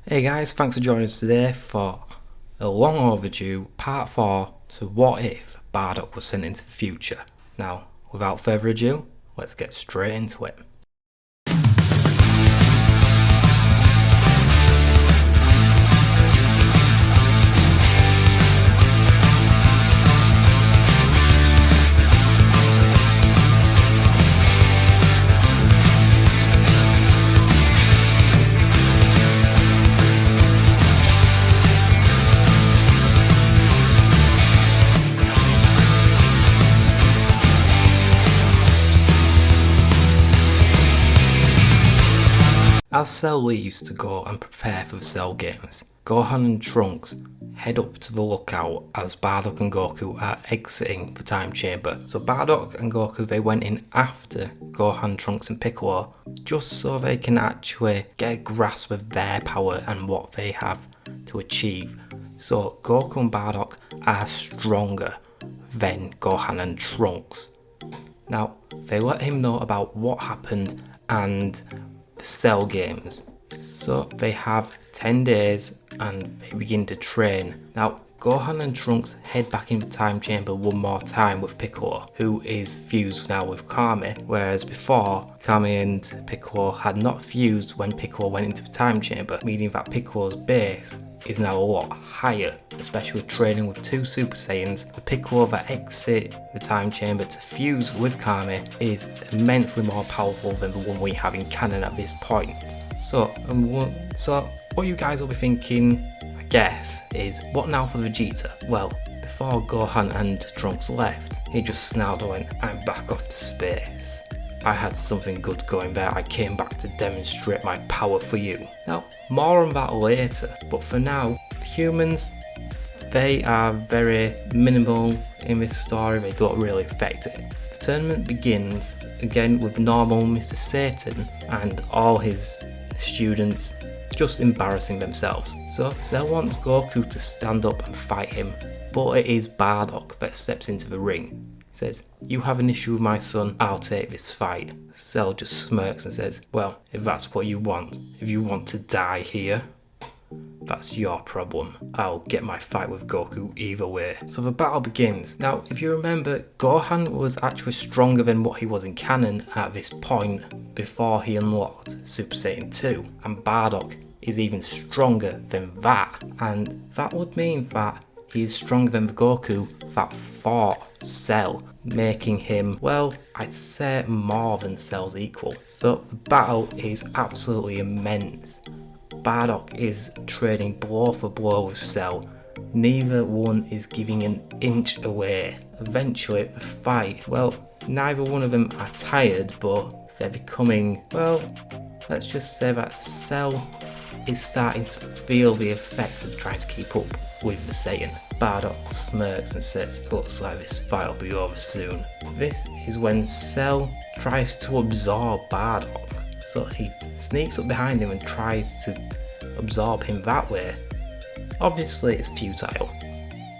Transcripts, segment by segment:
Hey guys, thanks for joining us today for a long overdue part 4 to What If Bardock was sent into the future. Now, without further ado, let's get straight into it. As Cell leaves to go and prepare for the Cell games, Gohan and Trunks head up to the lookout as Bardock and Goku are exiting the time chamber. So Bardock and Goku, they went in after Gohan, Trunks and Piccolo just so they can actually get a grasp of their power and what they have to achieve. So Goku and Bardock are stronger than Gohan and Trunks. Now they let him know about what happened and the Cell games. So they have 10 days and they begin to train. Now Gohan and Trunks head back in the time chamber one more time with Piccolo, who is fused now with Kami, whereas before Kami and Piccolo had not fused when Piccolo went into the time chamber, meaning that Piccolo's base is now a lot higher, especially training with two Super Saiyans. The Piccolo that exit the time chamber to fuse with Kami is immensely more powerful than the one we have in canon at this point. So what you guys will be thinking, I guess, is what now for Vegeta? Well, before Gohan and Trunks left, he just snarled and went, "I'm back off to space. I had something good going there. I came back to demonstrate my power for you." Now, more on that later, but for now, humans, they are very minimal in this story. They don't really affect it. The tournament begins again with normal Mr. Satan and all his students just embarrassing themselves. So Cell wants Goku to stand up and fight him, but it is Bardock that steps into the ring. Says, "You have an issue with my son, I'll take this fight." Cell just smirks and says, "Well, if that's what you want, if you want to die here, that's your problem. I'll get my fight with Goku either way." So the battle begins. Now, if you remember, Gohan was actually stronger than what he was in canon at this point before he unlocked Super Saiyan 2, and Bardock is even stronger than that, and that would mean that he is stronger than the Goku that fought Cell, making him, well, I'd say more than Cell's equal. So the battle is absolutely immense. Bardock is trading blow for blow with Cell. Neither one is giving an inch away. Eventually the fight, well, neither one of them are tired, but they're becoming, well, let's just say that Cell is starting to feel the effects of trying to keep up with the Saiyan. Bardock smirks and says, "Looks like this fight will be over soon." This is when Cell tries to absorb Bardock. So he sneaks up behind him and tries to absorb him that way. Obviously it's futile.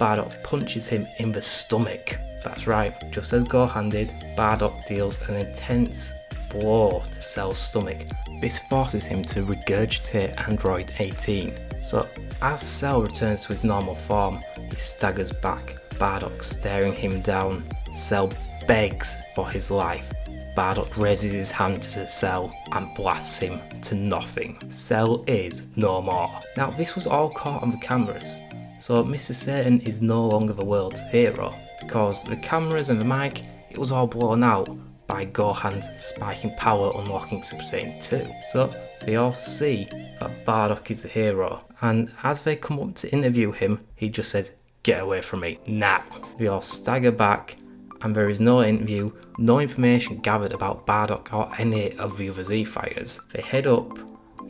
Bardock punches him in the stomach. That's right, just as Gohan did, Bardock deals an intense blow to Cell's stomach. This forces him to regurgitate Android 18. So as Cell returns to his normal form, he staggers back, Bardock staring him down. Cell begs for his life. Bardock raises his hand to Cell and blasts him to nothing. Cell is no more. Now this was all caught on the cameras, so Mr. Satan is no longer the world's hero, because the cameras and the mic, it was all blown out by Gohan's spiking power unlocking Super Saiyan 2. So they all see that Bardock is the hero, and as they come up to interview him, he just says, "Get away from me, now." They all stagger back, and there is no interview, no information gathered about Bardock or any of the other Z fighters. They head up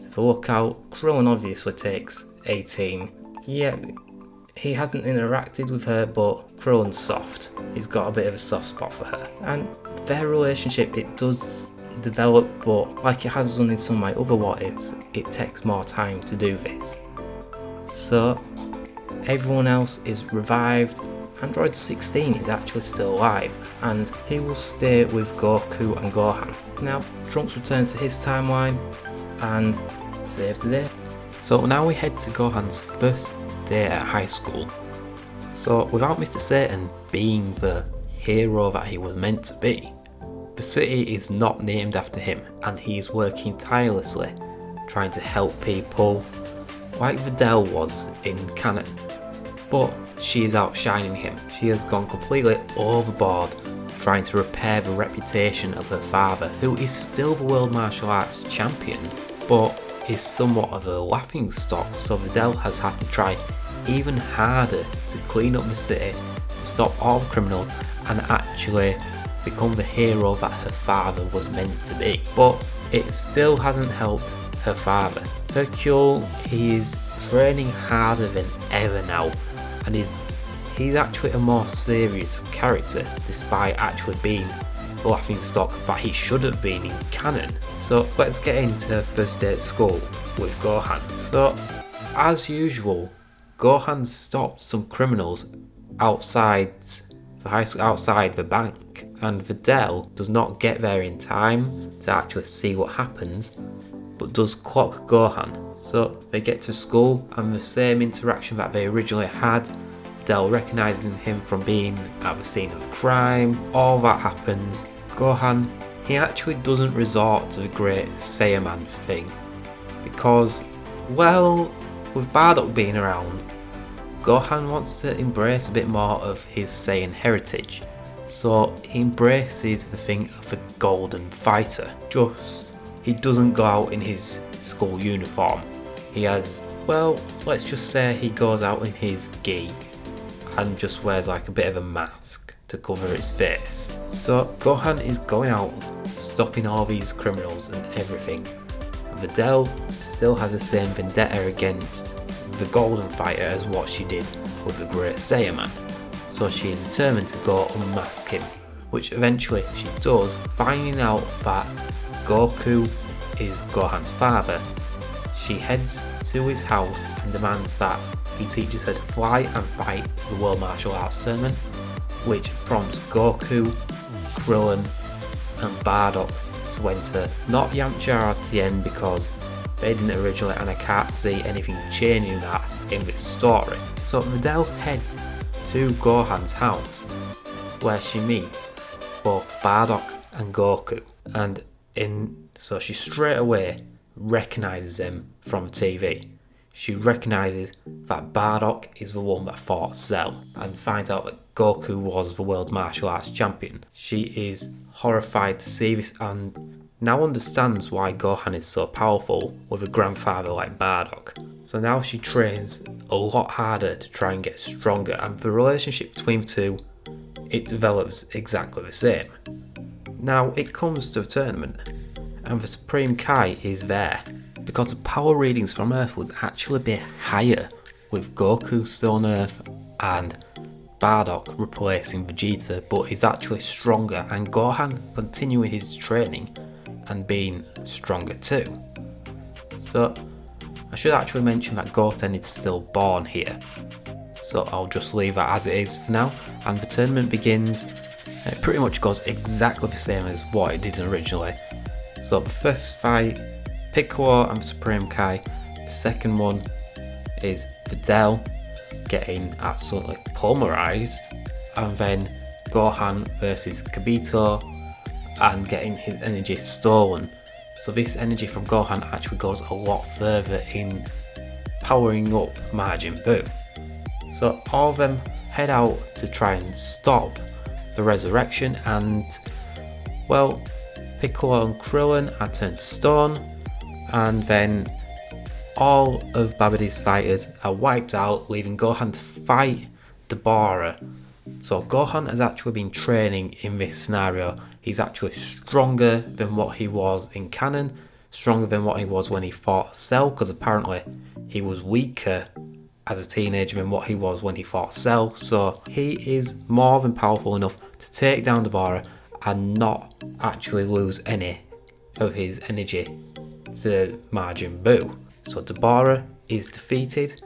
to the lookout. Krillin obviously takes 18. Yeah, he hasn't interacted with her, but Krillin's soft. He's got a bit of a soft spot for her. And their relationship, it does develop, but like it has done in some of my other what ifs, it takes more time to do this. So everyone else is revived. Android 16 is actually still alive, and he will stay with Goku and Gohan. Now, Trunks returns to his timeline and saves the day. So now we head to Gohan's first day at high school. So without Mr. Satan being the hero that he was meant to be, the city is not named after him, and he is working tirelessly trying to help people like Videl was in canon. But she is outshining him. She has gone completely overboard trying to repair the reputation of her father, who is still the world martial arts champion, but is somewhat of a laughing stock. So Videl has had to try even harder to clean up the city, to stop all the criminals, and actually become the hero that her father was meant to be. But it still hasn't helped her father. Hercule, he is training harder than ever now, and he's actually a more serious character, despite actually being the laughing stock that he should have been in canon. So let's get into first day at school with Gohan. So as usual, Gohan stopped some criminals outside the high school, outside the bank, and Videl does not get there in time to actually see what happens, but does clock Gohan. So they get to school, and the same interaction that they originally had, Videl recognising him from being at the scene of the crime, all that happens. Gohan, he actually doesn't resort to the great Saiyaman thing, because, well, with Bardock being around, Gohan wants to embrace a bit more of his Saiyan heritage, so he embraces the thing of a golden fighter. Just, he doesn't go out in his school uniform. He has, well, let's just say he goes out in his gi and just wears like a bit of a mask to cover his face. So Gohan is going out, stopping all these criminals and everything. Videl still has the same vendetta against the Golden Fighter as what she did with the Great Saiyaman. So she is determined to go unmask him, which eventually she does, finding out that Goku is Gohan's father. She heads to his house and demands that he teaches her to fly and fight the World Martial Arts Tournament, which prompts Goku, Krillin and Bardock to enter not Yamcha or Tien because they didn't originally, and I can't see anything changing that in this story. So Videl heads to Gohan's house, where she meets both Bardock and Goku, and so she straight away recognises him from the TV. She recognises that Bardock is the one that fought Cell, and finds out that Goku was the world martial arts champion. She is horrified to see this and now understands why Gohan is so powerful with a grandfather like Bardock. So now she trains a lot harder to try and get stronger, and the relationship between the two, it develops exactly the same. Now it comes to the tournament, and the Supreme Kai is there, because the power readings from Earth would actually be higher with Goku still on Earth and Bardock replacing Vegeta, but he's actually stronger, and Gohan continuing his training and being stronger too. So I should actually mention that Goten is still born here, so I'll just leave that as it is for now, and the tournament begins. It pretty much goes exactly the same as what it did originally. So the first fight, Piccolo and the Supreme Kai. The second one is Videl getting absolutely pulverized, and then Gohan versus Kibito and getting his energy stolen. So this energy from Gohan actually goes a lot further in powering up Majin Buu. So all of them head out to try and stop the resurrection, and well, Piccolo and Krillin are turned to stone, and then all of Babidi's fighters are wiped out, leaving Gohan to fight Dabara. So Gohan has actually been training in this scenario. He's actually stronger than what he was in canon, stronger than what he was when he fought Cell, because apparently he was weaker as a teenager than what he was when he fought Cell. So he is more than powerful enough to take down Dabara and not actually lose any of his energy to Majin Buu. So Dabara is defeated.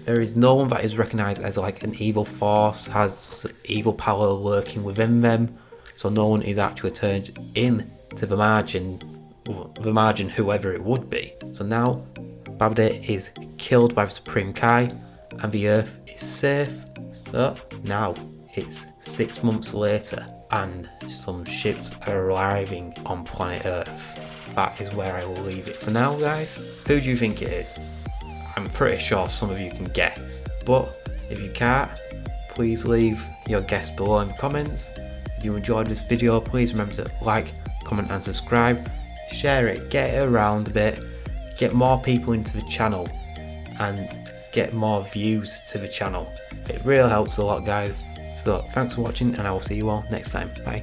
There is no one that is recognised as like an evil force, has evil power lurking within them. So no one is actually turned into the Majin whoever it would be. So now Bardock is killed by the Supreme Kai, and the Earth is safe. So now it's 6 months later and some ships are arriving on planet Earth. That is where I will leave it for now, guys. Who do you think it is? I'm pretty sure some of you can guess, but if you can't, please leave your guess below in the comments. If you enjoyed this video, please remember to like, comment and subscribe. Share it, get it around a bit, get more people into the channel and get more views to the channel. It really helps a lot, guys. So thanks for watching and I will see you all next time. Bye.